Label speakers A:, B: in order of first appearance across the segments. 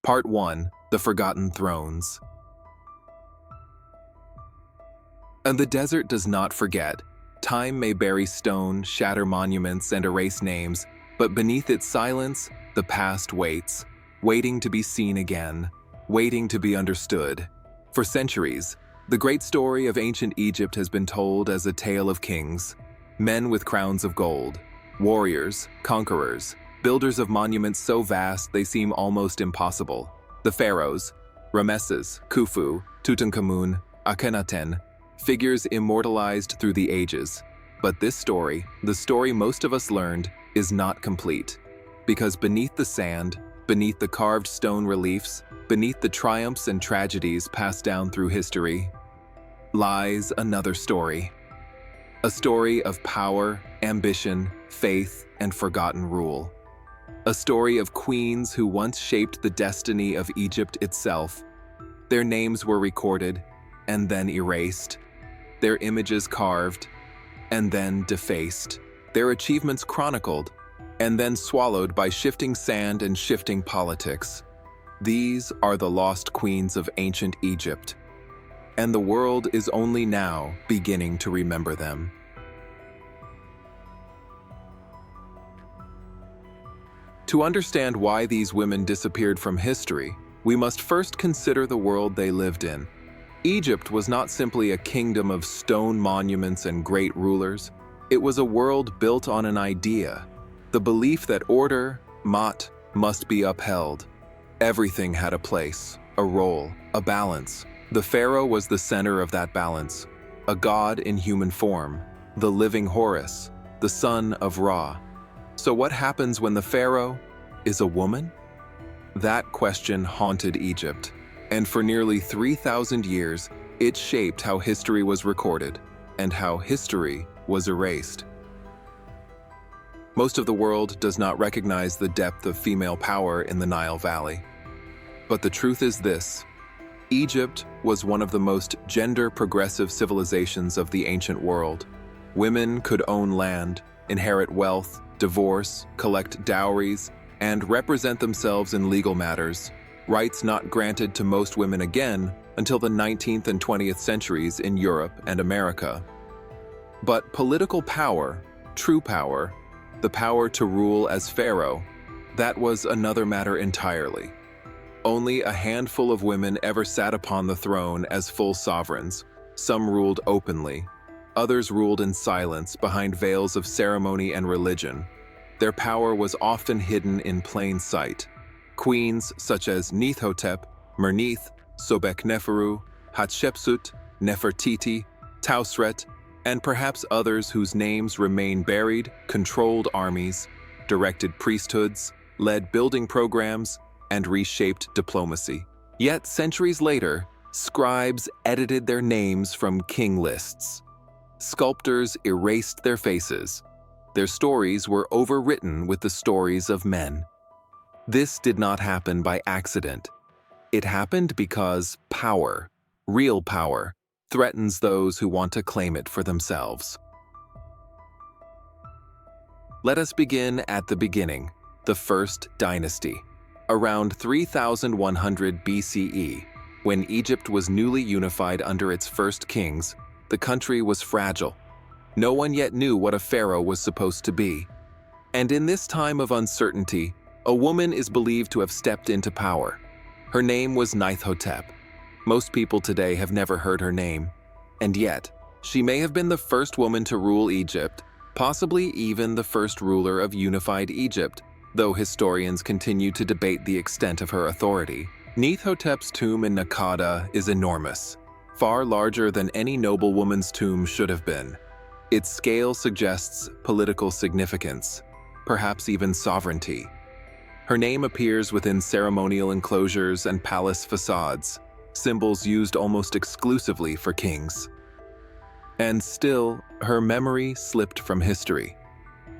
A: Part 1: The Forgotten Thrones. And the desert does not forget. Time may bury stone, shatter monuments, and erase names, but beneath its silence, the past waits, waiting to be seen again, waiting to be understood. For centuries, the great story of ancient Egypt has been told as a tale of kings, men with crowns of gold, warriors, conquerors, builders of monuments so vast they seem almost impossible. The pharaohs, Ramesses, Khufu, Tutankhamun, Akhenaten, figures immortalized through the ages. But this story, the story most of us learned, is not complete. Because beneath the sand, beneath the carved stone reliefs, beneath the triumphs and tragedies passed down through history, lies another story. A story of power, ambition, faith, and forgotten rule. A story of queens who once shaped the destiny of Egypt itself. Their names were recorded, and then erased. Their images carved, and then defaced. Their achievements chronicled, and then swallowed by shifting sand and shifting politics. These are the lost queens of ancient Egypt, and the world is only now beginning to remember them. To understand why these women disappeared from history, we must first consider the world they lived in. Egypt was not simply a kingdom of stone monuments and great rulers. It was a world built on an idea, the belief that order, Ma'at, must be upheld. Everything had a place, a role, a balance. The pharaoh was the center of that balance, a god in human form, the living Horus, the son of Ra. So what happens when the pharaoh is a woman? That question haunted Egypt, and for nearly 3,000 years, it shaped how history was recorded and how history was erased. Most of the world does not recognize the depth of female power in the Nile Valley. But the truth is this: Egypt was one of the most gender-progressive civilizations of the ancient world. Women could own land, inherit wealth, divorce, collect dowries, and represent themselves in legal matters, rights not granted to most women again until the 19th and 20th centuries in Europe and America. But political power, true power, the power to rule as pharaoh, that was another matter entirely. Only a handful of women ever sat upon the throne as full sovereigns. Some ruled openly, others ruled in silence behind veils of ceremony and religion. Their power was often hidden in plain sight. Queens such as Nefertiti, Mernith, Sobekneferu, Hatshepsut, Nefertiti, Tausret, and perhaps others whose names remain buried, controlled armies, directed priesthoods, led building programs, and reshaped diplomacy. Yet centuries later, scribes edited their names from king lists. Sculptors erased their faces. Their stories were overwritten with the stories of men. This did not happen by accident. It happened because power, real power, threatens those who want to claim it for themselves. Let us begin at the beginning, the first dynasty. Around 3100 BCE, when Egypt was newly unified under its first kings, the country was fragile. No one yet knew what a pharaoh was supposed to be. And in this time of uncertainty, a woman is believed to have stepped into power. Her name was Nefertiti. Most people today have never heard her name. And yet, she may have been the first woman to rule Egypt, possibly even the first ruler of unified Egypt, though historians continue to debate the extent of her authority. Nefertiti's tomb in Naqada is enormous, far larger than any noblewoman's tomb should have been. Its scale suggests political significance, perhaps even sovereignty. Her name appears within ceremonial enclosures and palace facades, symbols used almost exclusively for kings. And still, her memory slipped from history.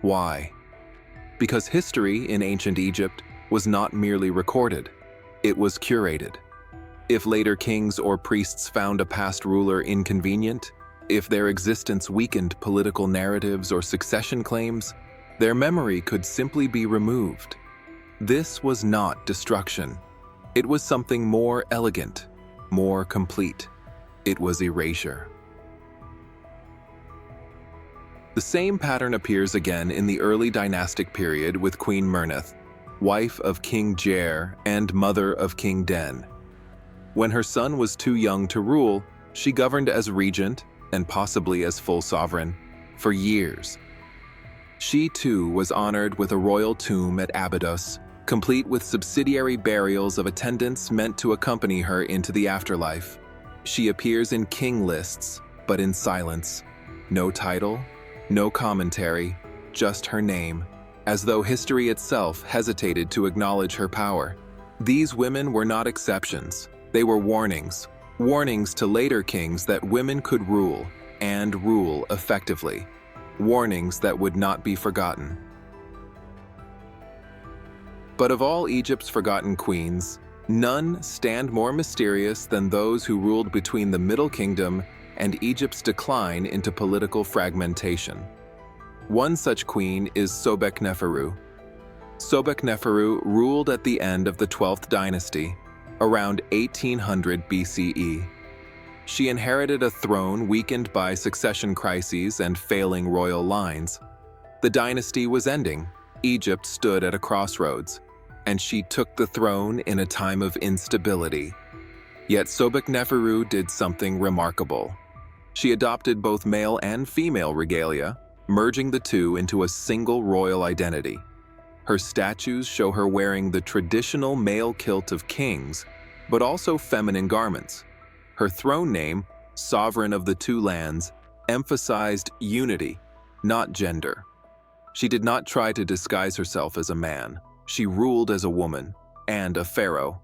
A: Why? Because history in ancient Egypt was not merely recorded, it was curated. If later kings or priests found a past ruler inconvenient, if their existence weakened political narratives or succession claims, their memory could simply be removed. This was not destruction. It was something more elegant, more complete. It was erasure. The same pattern appears again in the early dynastic period with Queen Merneth, wife of King Jair and mother of King Den. When her son was too young to rule, she governed as regent, and possibly as full sovereign, for years. She too was honored with a royal tomb at Abydos, complete with subsidiary burials of attendants meant to accompany her into the afterlife. She appears in king lists, but in silence. No title, no commentary, just her name, as though history itself hesitated to acknowledge her power. These women were not exceptions. They were warnings. Warnings to later kings that women could rule, and rule effectively. Warnings that would not be forgotten. But of all Egypt's forgotten queens, none stand more mysterious than those who ruled between the Middle Kingdom and Egypt's decline into political fragmentation. One such queen is Sobekneferu. Sobekneferu ruled at the end of the 12th dynasty, around 1800 BCE. She inherited a throne weakened by succession crises and failing royal lines. The dynasty was ending. Egypt stood at a crossroads, and she took the throne in a time of instability. Yet Sobekneferu did something remarkable. She adopted both male and female regalia, merging the two into a single royal identity. Her statues show her wearing the traditional male kilt of kings, but also feminine garments. Her throne name, Sovereign of the Two Lands, emphasized unity, not gender. She did not try to disguise herself as a man. She ruled as a woman and a pharaoh.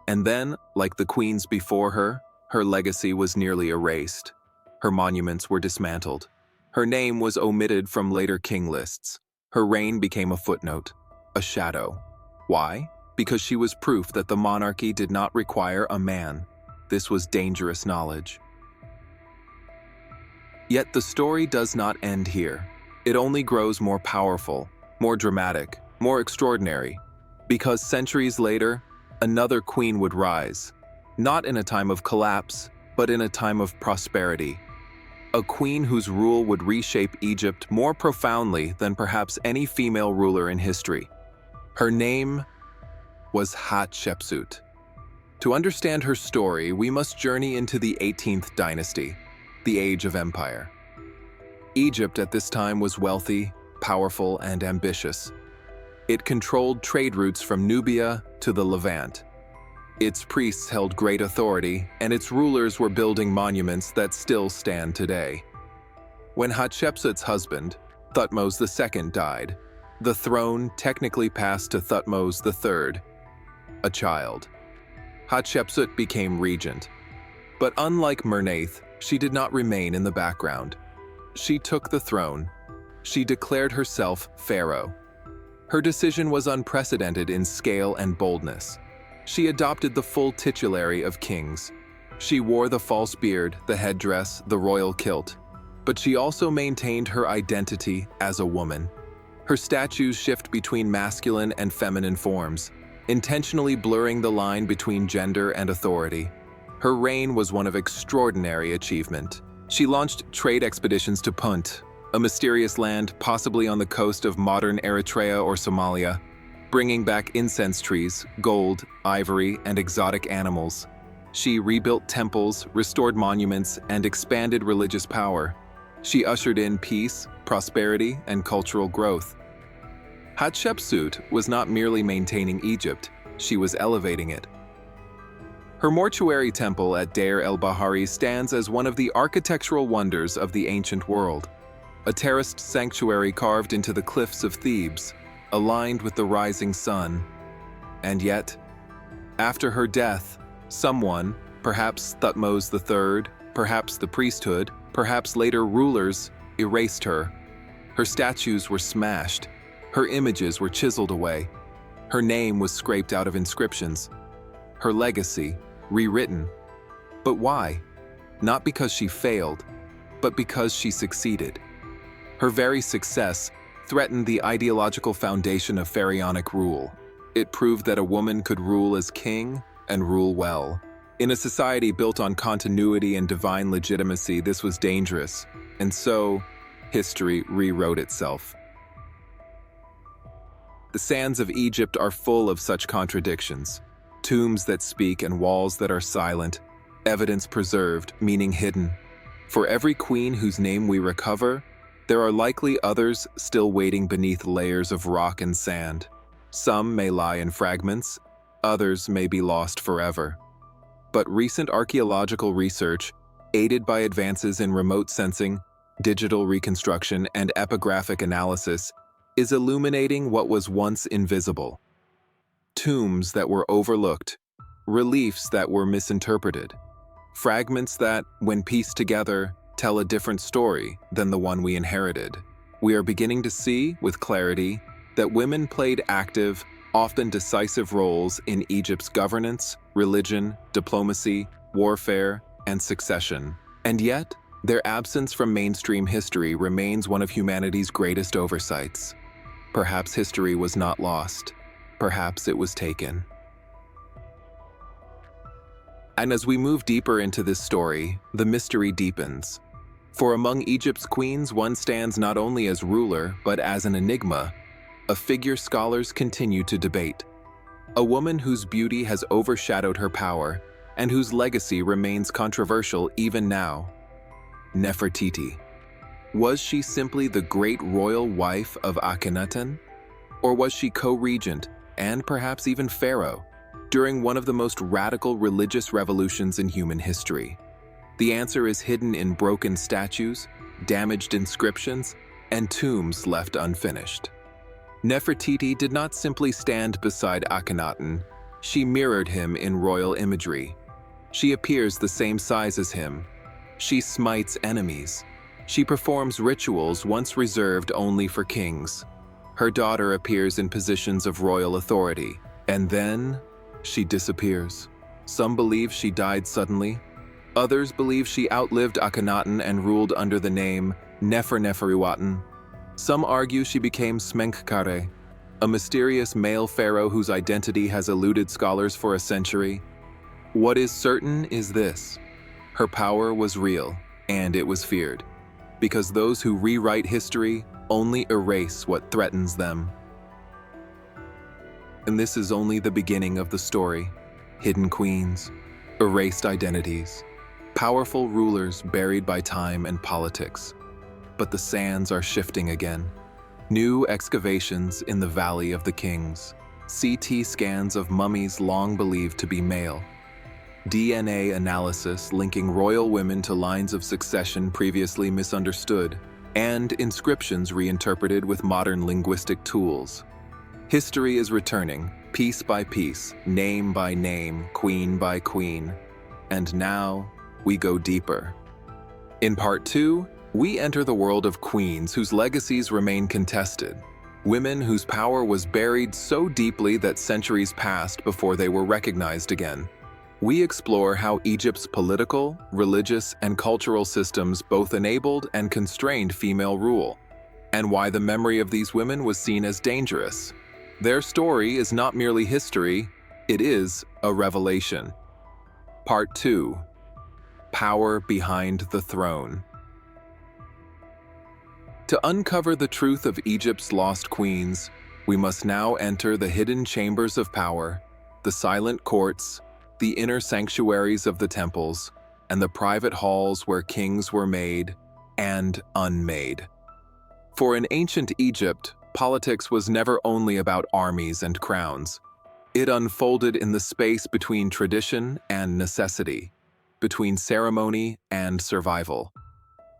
A: And then, like the queens before her, her legacy was nearly erased. Her monuments were dismantled. Her name was omitted from later king lists. Her reign became a footnote, a shadow. Why? Because she was proof that the monarchy did not require a man. This was dangerous knowledge. Yet the story does not end here. It only grows more powerful, more dramatic, more extraordinary, because centuries later, another queen would rise, not in a time of collapse, but in a time of prosperity. A queen whose rule would reshape Egypt more profoundly than perhaps any female ruler in history. Her name was Hatshepsut. To understand her story, we must journey into the 18th dynasty, the Age of Empire. Egypt at this time was wealthy, powerful, and ambitious. It controlled trade routes from Nubia to the Levant. Its priests held great authority, and its rulers were building monuments that still stand today. When Hatshepsut's husband, Thutmose II, died, the throne technically passed to Thutmose III, a child. Hatshepsut became regent. But unlike Merneth, she did not remain in the background. She took the throne. She declared herself pharaoh. Her decision was unprecedented in scale and boldness. She adopted the full titulary of kings. She wore the false beard, the headdress, the royal kilt. But she also maintained her identity as a woman. Her statues shift between masculine and feminine forms, intentionally blurring the line between gender and authority. Her reign was one of extraordinary achievement. She launched trade expeditions to Punt, a mysterious land possibly on the coast of modern Eritrea or Somalia, bringing back incense trees, gold, ivory, and exotic animals. She rebuilt temples, restored monuments, and expanded religious power. She ushered in peace, prosperity, and cultural growth. Hatshepsut was not merely maintaining Egypt, she was elevating it. Her mortuary temple at Deir el-Bahari stands as one of the architectural wonders of the ancient world. A terraced sanctuary carved into the cliffs of Thebes, aligned with the rising sun. And yet, after her death, someone, perhaps Thutmose III, perhaps the priesthood, perhaps later rulers, erased her. Her statues were smashed. Her images were chiseled away. Her name was scraped out of inscriptions. Her legacy, rewritten. But why? Not because she failed, but because she succeeded. Her very success threatened the ideological foundation of pharaonic rule. It proved that a woman could rule as king and rule well. In a society built on continuity and divine legitimacy, this was dangerous, and so history rewrote itself. The sands of Egypt are full of such contradictions. Tombs that speak and walls that are silent, evidence preserved, meaning hidden. For every queen whose name we recover, there are likely others still waiting beneath layers of rock and sand. Some may lie in fragments, others may be lost forever. But recent archaeological research, aided by advances in remote sensing, digital reconstruction, and epigraphic analysis, is illuminating what was once invisible. Tombs that were overlooked, reliefs that were misinterpreted, fragments that, when pieced together, tell a different story than the one we inherited. We are beginning to see, with clarity, that women played active, often decisive roles in Egypt's governance, religion, diplomacy, warfare, and succession. And yet, their absence from mainstream history remains one of humanity's greatest oversights. Perhaps history was not lost. Perhaps it was taken. And as we move deeper into this story, the mystery deepens. For among Egypt's queens, one stands not only as ruler, but as an enigma, a figure scholars continue to debate. A woman whose beauty has overshadowed her power, and whose legacy remains controversial even now. Nefertiti. Was she simply the great royal wife of Akhenaten? Or was she co-regent, and perhaps even pharaoh, during one of the most radical religious revolutions in human history? The answer is hidden in broken statues, damaged inscriptions, and tombs left unfinished. Nefertiti did not simply stand beside Akhenaten, she mirrored him in royal imagery. She appears the same size as him. She smites enemies. She performs rituals once reserved only for kings. Her daughter appears in positions of royal authority, and then she disappears. Some believe she died suddenly. Others believe she outlived Akhenaten and ruled under the name Nefertiti. Some argue she became Smenkhkare, a mysterious male pharaoh whose identity has eluded scholars for a century. What is certain is this: her power was real, and it was feared, because those who rewrite history only erase what threatens them. And this is only the beginning of the story. Hidden queens, erased identities, powerful rulers buried by time and politics. But the sands are shifting again. New excavations in the Valley of the Kings, CT scans of mummies long believed to be male, DNA analysis linking royal women to lines of succession previously misunderstood, and inscriptions reinterpreted with modern linguistic tools. History is returning, piece by piece, name by name, queen by queen. And now, we go deeper. In Part 2, we enter the world of queens whose legacies remain contested, women whose power was buried so deeply that centuries passed before they were recognized again. We explore how Egypt's political, religious, and cultural systems both enabled and constrained female rule, and why the memory of these women was seen as dangerous. Their story is not merely history, it is a revelation. Part 2. Power behind the throne. To uncover the truth of Egypt's lost queens, we must now enter the hidden chambers of power, the silent courts, the inner sanctuaries of the temples, and the private halls where kings were made and unmade. For in ancient Egypt, politics was never only about armies and crowns. It unfolded in the space between tradition and necessity, between ceremony and survival.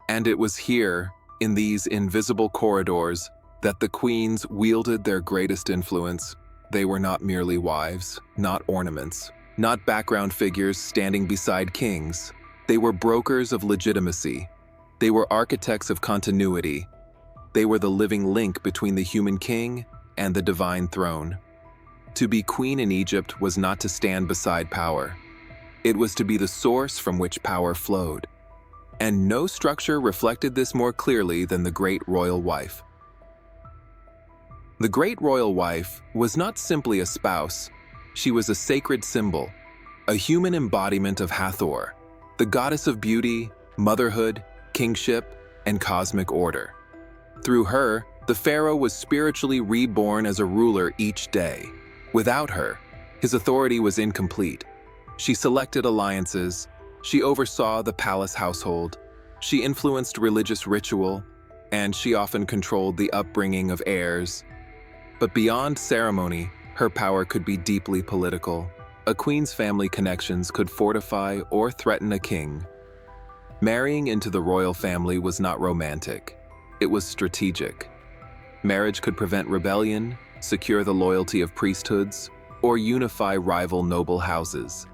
A: And it was here, in these invisible corridors, that the queens wielded their greatest influence. They were not merely wives, not ornaments, not background figures standing beside kings. They were brokers of legitimacy. They were architects of continuity. They were the living link between the human king and the divine throne. To be queen in Egypt was not to stand beside power. It was to be the source from which power flowed. And no structure reflected this more clearly than the great royal wife. The great royal wife was not simply a spouse, she was a sacred symbol, a human embodiment of Hathor, the goddess of beauty, motherhood, kingship, and cosmic order. Through her, the pharaoh was spiritually reborn as a ruler each day. Without her, his authority was incomplete. She selected alliances, she oversaw the palace household, she influenced religious ritual, and she often controlled the upbringing of heirs. But beyond ceremony, her power could be deeply political. A queen's family connections could fortify or threaten a king. Marrying into the royal family was not romantic. It was strategic. Marriage could prevent rebellion, secure the loyalty of priesthoods, or unify rival noble houses.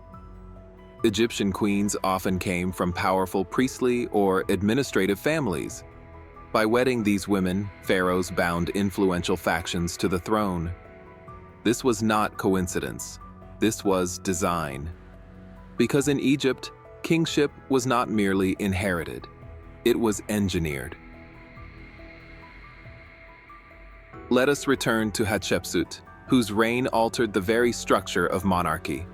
A: Egyptian queens often came from powerful priestly or administrative families. By wedding these women, pharaohs bound influential factions to the throne. This was not coincidence. This was design. Because in Egypt, kingship was not merely inherited, it was engineered. Let us return to Hatshepsut, whose reign altered the very structure of monarchy.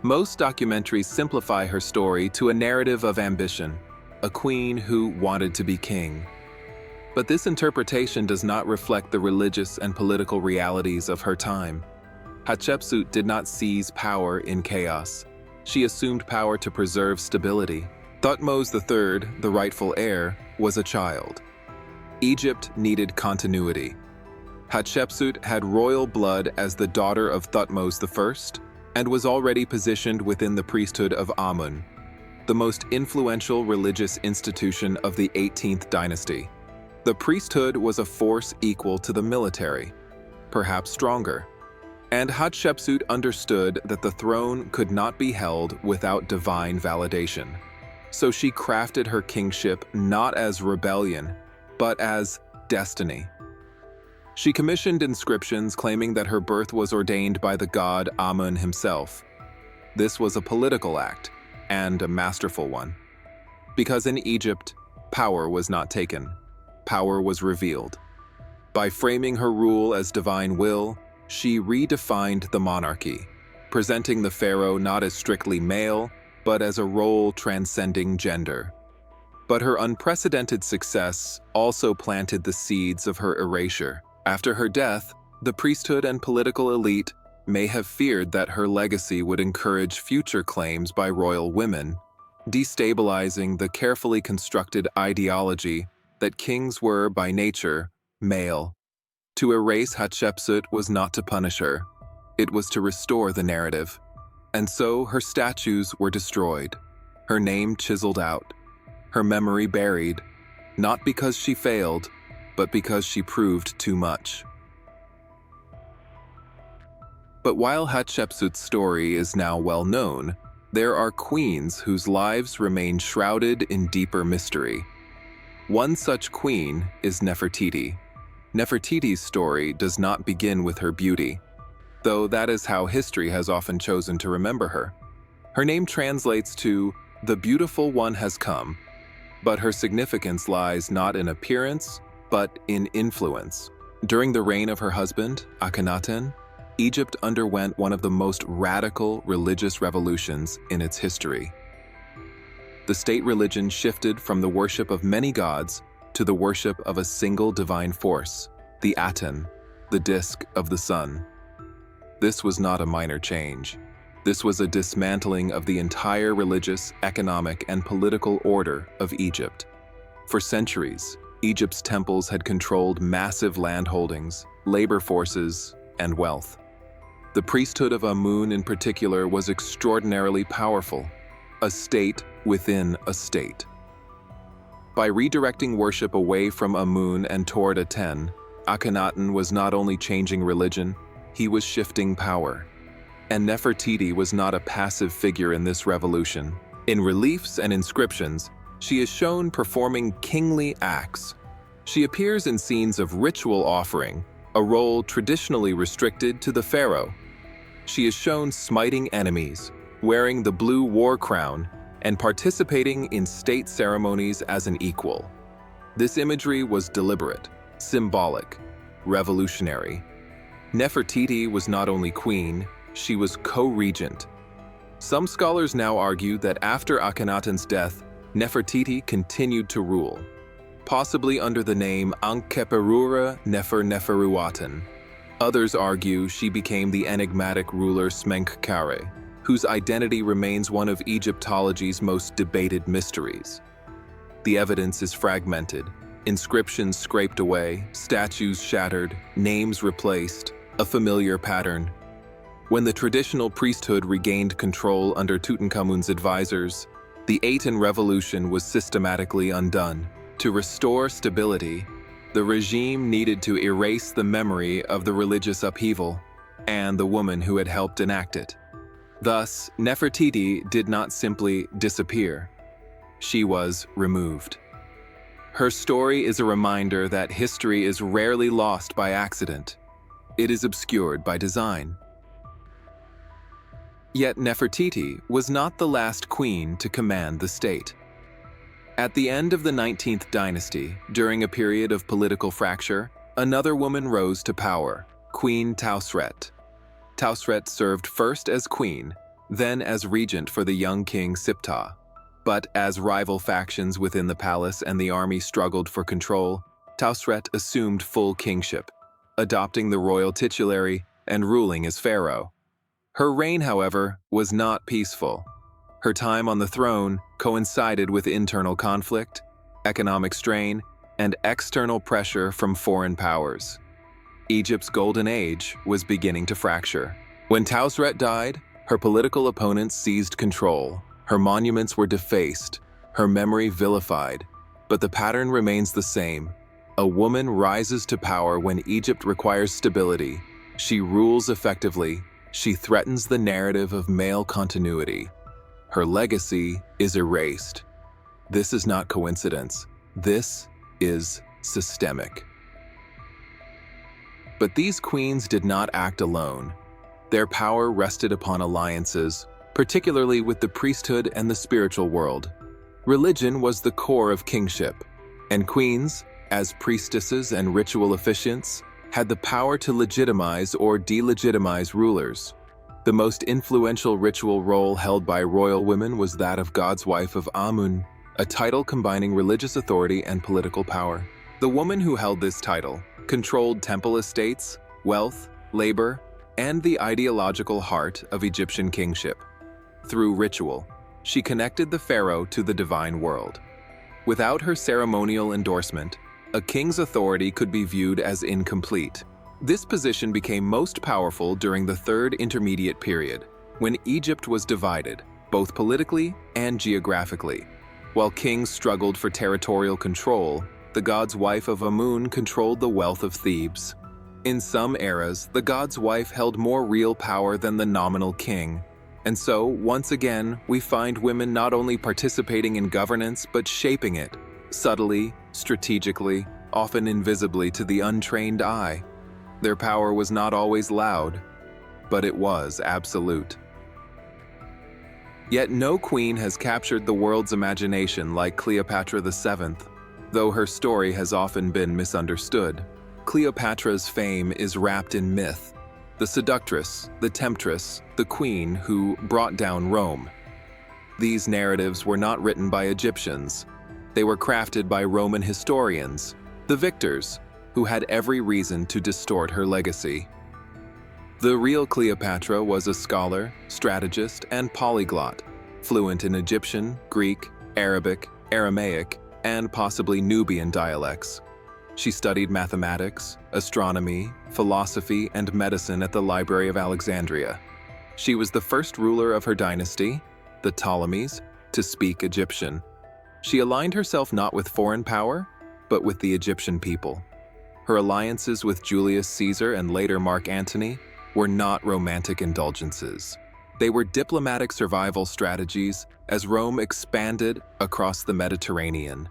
A: Most documentaries simplify her story to a narrative of ambition, a queen who wanted to be king. But this interpretation does not reflect the religious and political realities of her time. Hatshepsut did not seize power in chaos. She assumed power to preserve stability. Thutmose III, the rightful heir, was a child. Egypt needed continuity. Hatshepsut had royal blood as the daughter of Thutmose I and was already positioned within the priesthood of Amun, the most influential religious institution of the 18th dynasty. The priesthood was a force equal to the military, perhaps stronger. And Hatshepsut understood that the throne could not be held without divine validation. So she crafted her kingship not as rebellion, but as destiny. She commissioned inscriptions claiming that her birth was ordained by the god Amun himself. This was a political act, and a masterful one. Because in Egypt, power was not taken. Power was revealed. By framing her rule as divine will, she redefined the monarchy, presenting the pharaoh not as strictly male, but as a role transcending gender. But her unprecedented success also planted the seeds of her erasure. After her death, the priesthood and political elite may have feared that her legacy would encourage future claims by royal women, destabilizing the carefully constructed ideology that kings were, by nature, male. To erase Hatshepsut was not to punish her, it was to restore the narrative. And so her statues were destroyed, her name chiseled out, her memory buried, not because she failed, but because she proved too much. But while Hatshepsut's story is now well known, there are queens whose lives remain shrouded in deeper mystery. One such queen is Nefertiti. Nefertiti's story does not begin with her beauty, though that is how history has often chosen to remember her. Her name translates to, "The beautiful one has come," but her significance lies not in appearance, but in influence. During the reign of her husband, Akhenaten, Egypt underwent one of the most radical religious revolutions in its history. The state religion shifted from the worship of many gods to the worship of a single divine force, the Aten, the disk of the sun. This was not a minor change. This was a dismantling of the entire religious, economic, and political order of Egypt. For centuries, Egypt's temples had controlled massive landholdings, labor forces, and wealth. The priesthood of Amun in particular was extraordinarily powerful, a state within a state. By redirecting worship away from Amun and toward Aten, Akhenaten was not only changing religion, he was shifting power. And Nefertiti was not a passive figure in this revolution. In reliefs and inscriptions, she is shown performing kingly acts. She appears in scenes of ritual offering, a role traditionally restricted to the pharaoh. She is shown smiting enemies, wearing the blue war crown, and participating in state ceremonies as an equal. This imagery was deliberate, symbolic, revolutionary. Nefertiti was not only queen, she was co-regent. Some scholars now argue that after Akhenaten's death, Nefertiti continued to rule, possibly under the name Neferneferuaten. Others argue she became the enigmatic ruler Smenkhkare, whose identity remains one of Egyptology's most debated mysteries. The evidence is fragmented, inscriptions scraped away, statues shattered, names replaced, a familiar pattern. When the traditional priesthood regained control under Tutankhamun's advisors, the Aten revolution was systematically undone. To restore stability, the regime needed to erase the memory of the religious upheaval and the woman who had helped enact it. Thus, Nefertiti did not simply disappear. She was removed. Her story is a reminder that history is rarely lost by accident. It is obscured by design. Yet Nefertiti was not the last queen to command the state. At the end of the 19th dynasty, during a period of political fracture, another woman rose to power, Queen Tausret. Tausret served first as queen, then as regent for the young king Siptah. But as rival factions within the palace and the army struggled for control, Tausret assumed full kingship, adopting the royal titulary and ruling as pharaoh. Her reign, however, was not peaceful. Her time on the throne coincided with internal conflict, economic strain, and external pressure from foreign powers. Egypt's golden age was beginning to fracture. When Tausret died, her political opponents seized control. Her monuments were defaced, her memory vilified, but the pattern remains the same. A woman rises to power when Egypt requires stability. She rules effectively. She threatens the narrative of male continuity. Her legacy is erased. This is not coincidence. This is systemic. But these queens did not act alone. Their power rested upon alliances, particularly with the priesthood and the spiritual world. Religion was the core of kingship, and queens, as priestesses and ritual officiants, had the power to legitimize or delegitimize rulers. The most influential ritual role held by royal women was that of God's wife of Amun, a title combining religious authority and political power. The woman who held this title controlled temple estates, wealth, labor, and the ideological heart of Egyptian kingship. Through ritual, she connected the pharaoh to the divine world. Without her ceremonial endorsement, a king's authority could be viewed as incomplete. This position became most powerful during the Third Intermediate Period, when Egypt was divided, both politically and geographically. While kings struggled for territorial control, the god's wife of Amun controlled the wealth of Thebes. In some eras, the god's wife held more real power than the nominal king. And so, once again, we find women not only participating in governance but shaping it, subtly, strategically, often invisibly to the untrained eye. Their power was not always loud, but it was absolute. Yet no queen has captured the world's imagination like Cleopatra VII, though her story has often been misunderstood. Cleopatra's fame is wrapped in myth. The seductress, the temptress, the queen who brought down Rome. These narratives were not written by Egyptians. They were crafted by Roman historians, the victors, who had every reason to distort her legacy. The real Cleopatra was a scholar, strategist, and polyglot, fluent in Egyptian, Greek, Arabic, Aramaic, and possibly Nubian dialects. She studied mathematics, astronomy, philosophy, and medicine at the Library of Alexandria. She was the first ruler of her dynasty, the Ptolemies, to speak Egyptian. She aligned herself not with foreign power, but with the Egyptian people. Her alliances with Julius Caesar and later Mark Antony were not romantic indulgences. They were diplomatic survival strategies as Rome expanded across the Mediterranean.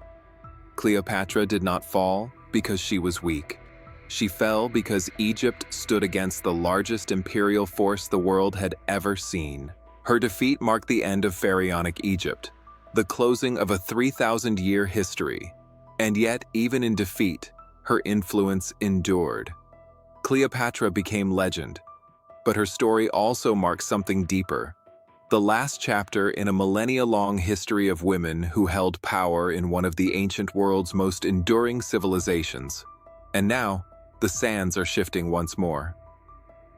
A: Cleopatra did not fall because she was weak. She fell because Egypt stood against the largest imperial force the world had ever seen. Her defeat marked the end of pharaonic Egypt, the closing of a 3,000-year history. And yet, even in defeat, her influence endured. Cleopatra became legend, but her story also marks something deeper. The last chapter in a millennia-long history of women who held power in one of the ancient world's most enduring civilizations. And now, the sands are shifting once more.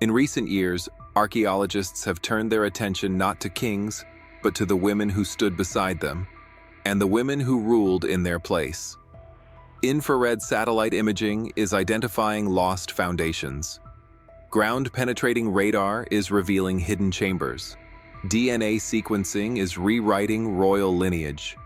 A: In recent years, archaeologists have turned their attention not to kings, but to the women who stood beside them, and the women who ruled in their place. Infrared satellite imaging is identifying lost foundations. Ground-penetrating radar is revealing hidden chambers. DNA sequencing is rewriting royal lineage.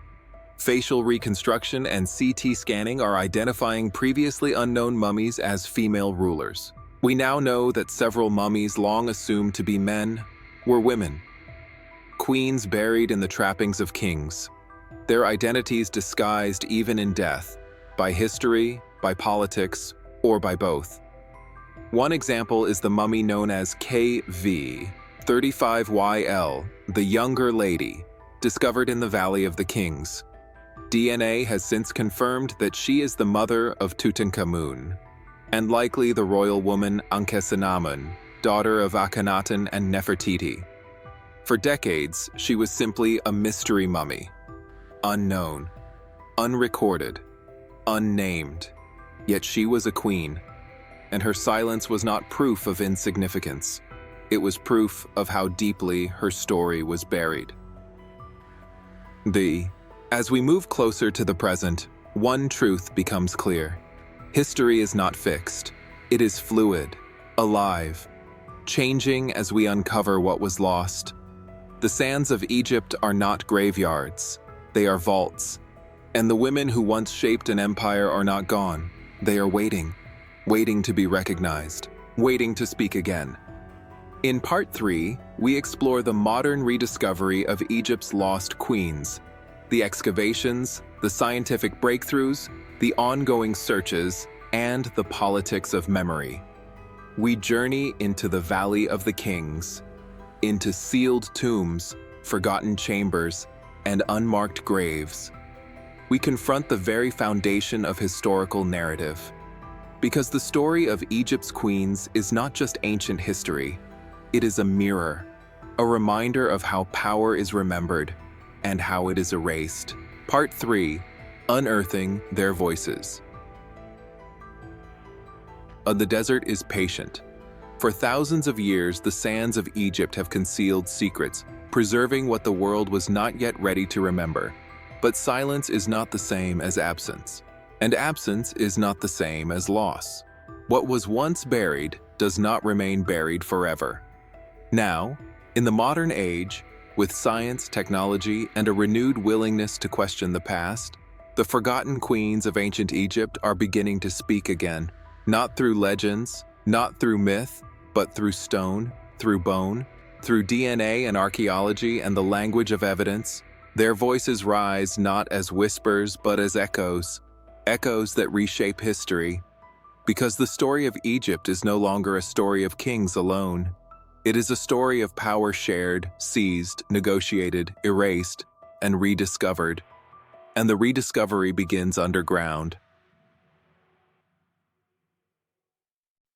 A: Facial reconstruction and CT scanning are identifying previously unknown mummies as female rulers. We now know that several mummies long assumed to be men were women. Queens buried in the trappings of kings. Their identities disguised even in death, by history, by politics, or by both. One example is the mummy known as KV 35YL, the Younger Lady, discovered in the Valley of the Kings. DNA has since confirmed that she is the mother of Tutankhamun, and likely the royal woman Ankhesenamun, daughter of Akhenaten and Nefertiti. For decades, she was simply a mystery mummy, unknown, unrecorded, unnamed. Yet she was a queen, and her silence was not proof of insignificance. It was proof of how deeply her story was buried. As we move closer to the present, one truth becomes clear. History is not fixed. It is fluid, alive, changing as we uncover what was lost. The sands of Egypt are not graveyards. They are vaults. And the women who once shaped an empire are not gone. They are waiting to be recognized, waiting to speak again. In Part 3, we explore the modern rediscovery of Egypt's lost queens, the excavations, the scientific breakthroughs, the ongoing searches, and the politics of memory. We journey into the Valley of the Kings, into sealed tombs, forgotten chambers, and unmarked graves. We confront the very foundation of historical narrative. Because the story of Egypt's queens is not just ancient history, it is a mirror, a reminder of how power is remembered and how it is erased. Part 3, Unearthing Their Voices. The desert is patient. For thousands of years, the sands of Egypt have concealed secrets, preserving what the world was not yet ready to remember. But silence is not the same as absence, and absence is not the same as loss. What was once buried does not remain buried forever. Now, in the modern age, with science, technology, and a renewed willingness to question the past, the forgotten queens of ancient Egypt are beginning to speak again, not through legends, not through myth, but through stone, through bone, through DNA and archaeology and the language of evidence. Their voices rise not as whispers but as echoes, echoes that reshape history. Because the story of Egypt is no longer a story of kings alone. It is a story of power shared, seized, negotiated, erased, and rediscovered. And the rediscovery begins underground.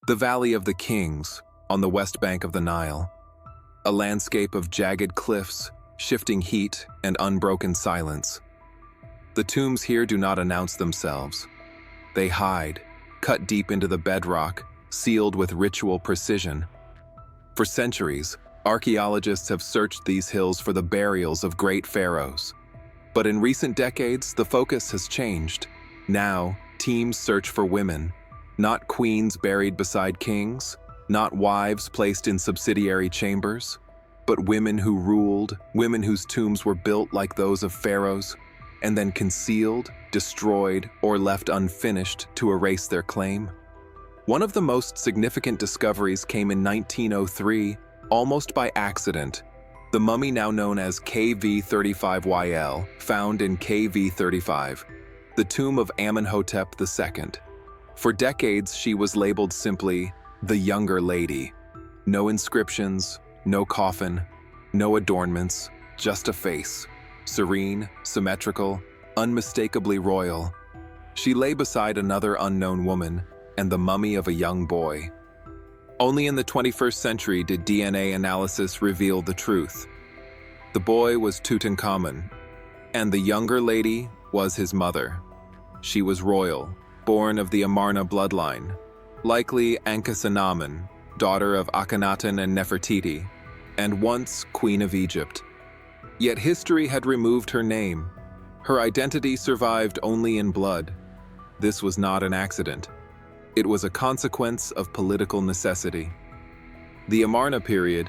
A: The Valley of the Kings, on the west bank of the Nile. A landscape of jagged cliffs, shifting heat, and unbroken silence. The tombs here do not announce themselves. They hide, cut deep into the bedrock, sealed with ritual precision. For centuries, archaeologists have searched these hills for the burials of great pharaohs. But in recent decades, the focus has changed. Now, teams search for women, not queens buried beside kings, not wives placed in subsidiary chambers, but women who ruled, women whose tombs were built like those of pharaohs, and then concealed, destroyed, or left unfinished to erase their claim. One of the most significant discoveries came in 1903, almost by accident. The mummy now known as KV35YL, found in KV35, the tomb of Amenhotep II. For decades, she was labeled simply the Younger Lady. No inscriptions, no coffin, no adornments, just a face, serene, symmetrical, unmistakably royal. She lay beside another unknown woman and the mummy of a young boy. Only in the 21st century did DNA analysis reveal the truth. The boy was Tutankhamun, and the younger lady was his mother. She was royal, born of the Amarna bloodline, likely Ankhesenamun, daughter of Akhenaten and Nefertiti, and once Queen of Egypt. Yet history had removed her name. Her identity survived only in blood. This was not an accident. It was a consequence of political necessity. The Amarna period,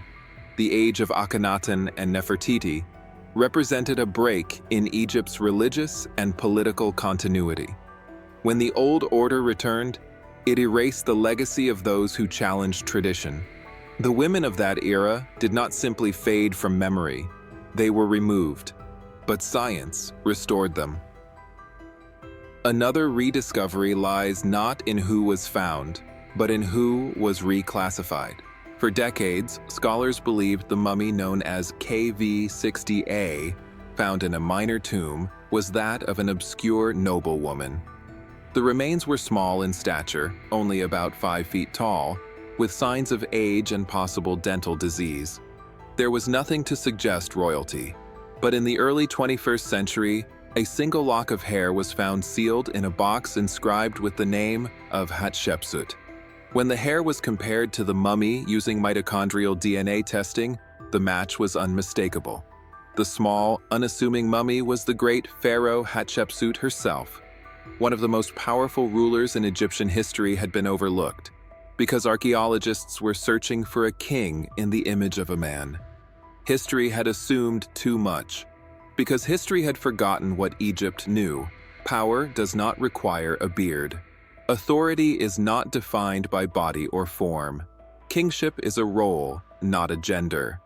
A: the age of Akhenaten and Nefertiti, represented a break in Egypt's religious and political continuity. When the old order returned, it erased the legacy of those who challenged tradition. The women of that era did not simply fade from memory, they were removed, but science restored them. Another rediscovery lies not in who was found, but in who was reclassified. For decades, scholars believed the mummy known as KV60A, found in a minor tomb, was that of an obscure noblewoman. The remains were small in stature, only about 5 feet tall, with signs of age and possible dental disease. There was nothing to suggest royalty, but in the early 21st century, a single lock of hair was found sealed in a box inscribed with the name of Hatshepsut. When the hair was compared to the mummy using mitochondrial DNA testing, the match was unmistakable. The small, unassuming mummy was the great Pharaoh Hatshepsut herself. One of the most powerful rulers in Egyptian history had been overlooked, because archaeologists were searching for a king in the image of a man. History had assumed too much. Because history had forgotten what Egypt knew, power does not require a beard. Authority is not defined by body or form. Kingship is a role, not a gender.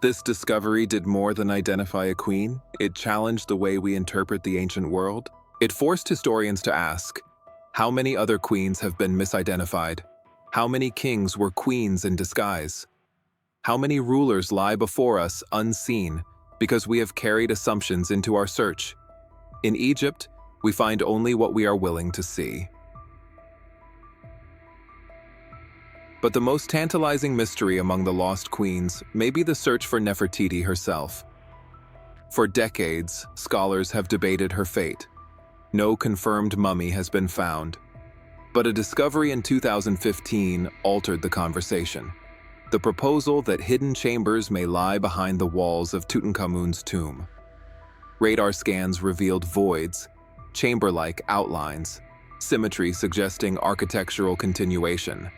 A: This discovery did more than identify a queen. It challenged the way we interpret the ancient world. It forced historians to ask, how many other queens have been misidentified? How many kings were queens in disguise? How many rulers lie before us unseen, because we have carried assumptions into our search? In Egypt, we find only what we are willing to see. But the most tantalizing mystery among the lost queens may be the search for Nefertiti herself. For decades, scholars have debated her fate. No confirmed mummy has been found. But a discovery in 2015 altered the conversation. The proposal that hidden chambers may lie behind the walls of Tutankhamun's tomb. Radar scans revealed voids, chamber-like outlines, symmetry suggesting architectural continuation.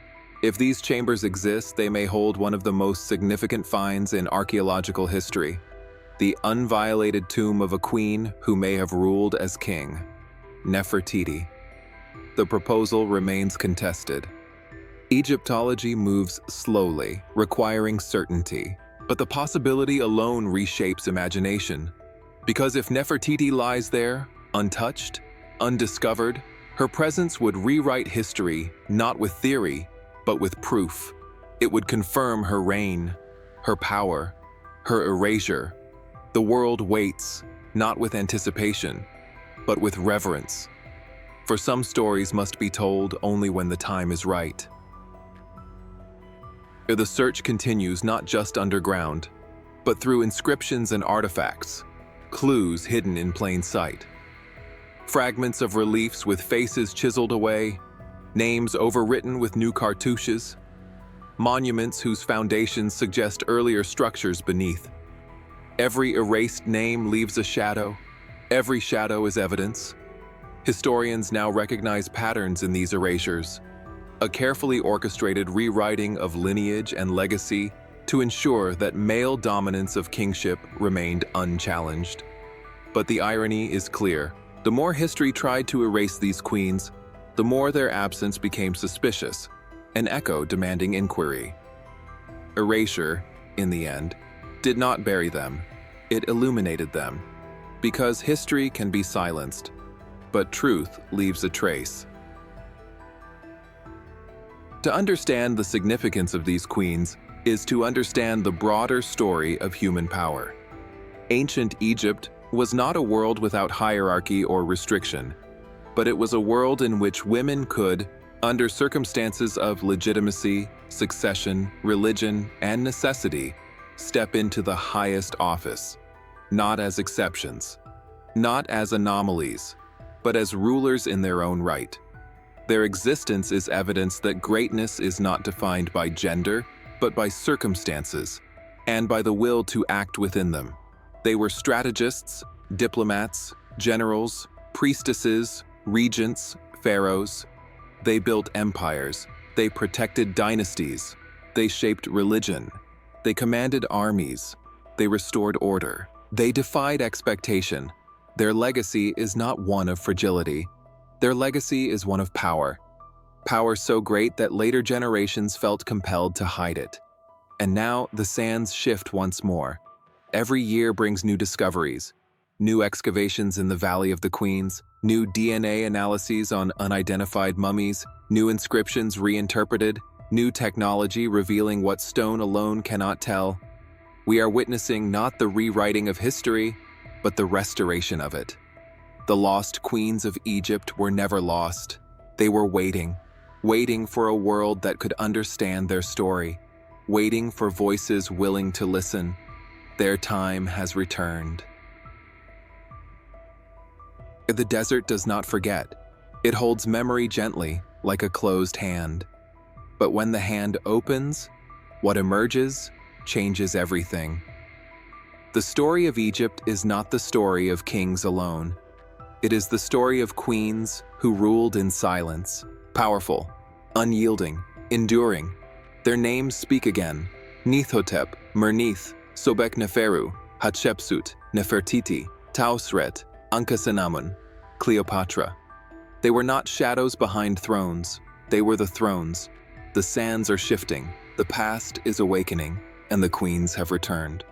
A: If these chambers exist, they may hold one of the most significant finds in archaeological history, the unviolated tomb of a queen who may have ruled as king, Nefertiti. The proposal remains contested. Egyptology moves slowly, requiring certainty, but the possibility alone reshapes imagination. Because if Nefertiti lies there, untouched, undiscovered, her presence would rewrite history not with theory, but with proof. It would confirm her reign, her power, her erasure. The world waits, not with anticipation, but with reverence. For some stories must be told only when the time is right. The search continues not just underground, but through inscriptions and artifacts, clues hidden in plain sight. Fragments of reliefs with faces chiseled away, names overwritten with new cartouches, monuments whose foundations suggest earlier structures beneath. Every erased name leaves a shadow. Every shadow is evidence. Historians now recognize patterns in these erasures, a carefully orchestrated rewriting of lineage and legacy to ensure that male dominance of kingship remained unchallenged. But the irony is clear. The more history tried to erase these queens, the more their absence became suspicious, an echo demanding inquiry. Erasure, in the end, did not bury them. It illuminated them. Because history can be silenced, but truth leaves a trace. To understand the significance of these queens is to understand the broader story of human power. Ancient Egypt was not a world without hierarchy or restriction, but it was a world in which women could, Under circumstances of legitimacy, succession, religion, and necessity, step into the highest office, not as exceptions, not as anomalies, but as rulers in their own right. Their existence is evidence that greatness is not defined by gender, but by circumstances, and by the will to act within them. They were strategists, diplomats, generals, priestesses, regents, pharaohs. They built empires. They protected dynasties. They shaped religion. They commanded armies. They restored order. They defied expectation. Their legacy is not one of fragility. Their legacy is one of power. Power so great that later generations felt compelled to hide it. And now the sands shift once more. Every year brings new discoveries, new excavations in the Valley of the Queens, new DNA analyses on unidentified mummies, new inscriptions reinterpreted, new technology revealing what stone alone cannot tell. We are witnessing not the rewriting of history, but the restoration of it. The lost queens of Egypt were never lost. They were waiting for a world that could understand their story, waiting for voices willing to listen. Their time has returned. The desert does not forget. It holds memory gently, like a closed hand. But when the hand opens, what emerges changes everything. The story of Egypt is not the story of kings alone. It is the story of queens who ruled in silence, powerful, unyielding, enduring. Their names speak again: Nefertiti, Mernith, Sobekneferu, Hatshepsut, Nefertiti, Tausret, Ankhesenamun, Cleopatra. They were not shadows behind thrones. They were the thrones. The sands are shifting, the past is awakening, and the queens have returned.